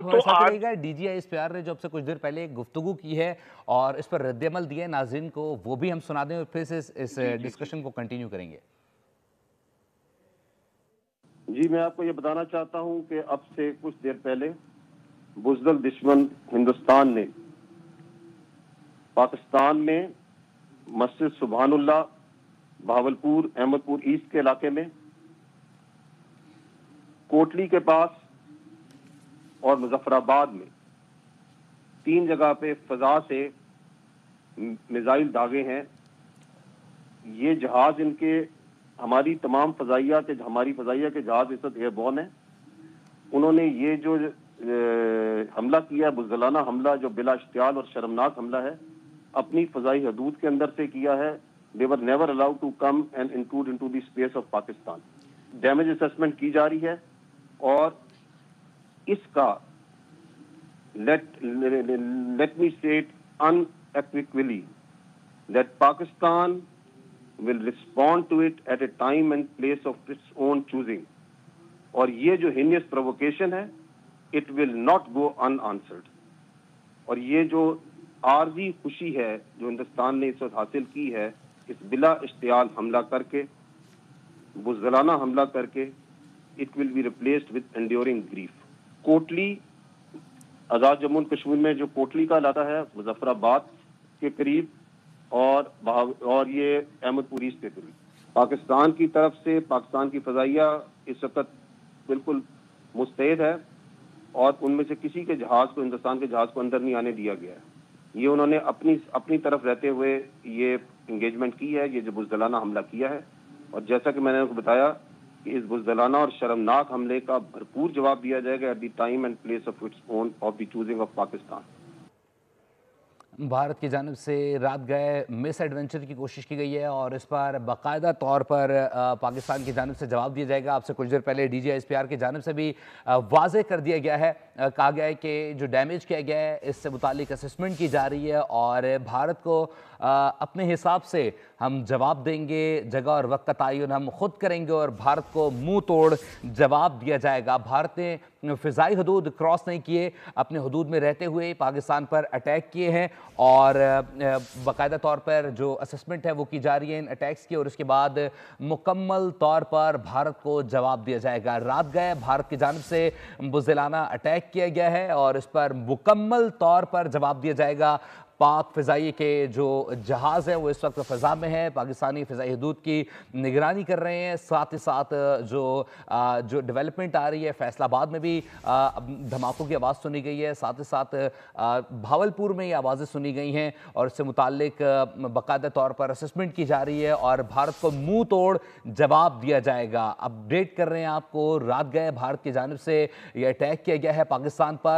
हमारे साथ रहिएगा। DGISPR ने जो आपसे कुछ देर पहले गुफ्तगू की है और इस पर रद्द-ए-अमल दिया है नाज़रीन को, वो भी हम सुना दें और फिर से इस डिस्कशन को कंटिन्यू करेंगे। जी, मैं आपको ये बताना चाहता हूँ कि अब से कुछ देर पहले बुज़दिल दुश्मन हिंदुस्तान ने पाकिस्तान में मस्जिद सुभानुल्लाह, भावलपुर, अहमदपुर ईस्ट के इलाके में, कोटली के पास और मुजफ्फराबाद में 3 जगह पे फजा से मिसाइल दागे हैं। ये जहाज इनके हमारी फजाइया के जहाज इस वक्त एयरबोर्न है। उन्होंने ये जो हमला किया, बुज़दिलाना हमला, जो बिला इश्तियाल और शर्मनाक हमला है, अपनी फजाई हदूद के अंदर से किया है। They were never allowed to come and intrude into the space of Pakistan. Damage assessment की जा रही है और इसका let me say it unequivocally that Pakistan will respond to it at a time and place of its own choosing. और ये जो heinous provocation है, it will not go unanswered. और ये जो आरजी खुशी है जो हिंदुस्तान ने इस वक्त हासिल की है, इस बिला इश्तियाल हमला करके, बुज़दिलाना हमला करके, it will be replaced with enduring grief. Kotli, आज़ाद जम्मू और कश्मीर में जो कोटली का इलाका है, मुजफ्फराबाद के करीब और ये अहमदपुर ईस्ट के करीब, पाकिस्तान की तरफ से पाकिस्तान की फजाइया इस वक्त बिल्कुल मुस्तैद है और उनमें से किसी के जहाज को, हिंदुस्तान के जहाज को अंदर नहीं आने दिया गया है। ये उन्होंने अपनी तरफ रहते हुए ये इंगेजमेंट की है, ये जो बुज़दिलाना हमला किया है। और जैसा कि मैंने आपको बताया कि इस बुज़दिलाना और शर्मनाक हमले का भरपूर जवाब दिया जाएगा at the time and place of its own of the choosing of Pakistan. Bharat की जानिब से रात गए मिस एडवेंचर की कोशिश की गई है और इस पर बाकायदा तौर पर पाकिस्तान की जानिब से जवाब दिया जाएगा। आपसे कुछ देर पहले DGISPR की जानिब से भी वाज़े कर दिया गया है, कहा गया है कि जो डैमेज किया गया है इससे मुतालिक असेसमेंट की जा रही है और भारत को अपने हिसाब से हम जवाब देंगे, जगह और वक्त का तयन हम खुद करेंगे और भारत को मुंह तोड़ जवाब दिया जाएगा। भारत ने फ़िज़ाई हदूद क्रॉस नहीं किए, अपने हदूद में रहते हुए पाकिस्तान पर अटैक किए हैं और बाकायदा तौर पर जो असेसमेंट है वो की जा रही है इन अटैक्स की और उसके बाद मुकम्मल तौर पर भारत को जवाब दिया जाएगा। रात गए भारत की जानिब से बुज़दिलाना अटैक किया गया है और इस पर मुकम्मल तौर पर जवाब दिया जाएगा। पाक फ़िज़ाई के जो जहाज़ हैं वो इस वक्त फ़ज़ा में हैं, पाकिस्तानी फ़िज़ाई हदूद की निगरानी कर रहे हैं। साथ ही साथ जो डेवलपमेंट आ रही है, फैसलाबाद में भी धमाकों की आवाज़ सुनी गई है, साथ ही साथ भावलपुर में ये आवाज़ें सुनी गई हैं और इससे मुताल्लिक बाकायदा तौर पर असेसमेंट की जा रही है और भारत को मुंह तोड़ जवाब दिया जाएगा। अपडेट कर रहे हैं आपको, रात गए भारत की जानिब से ये अटैक किया गया है पाकिस्तान पर।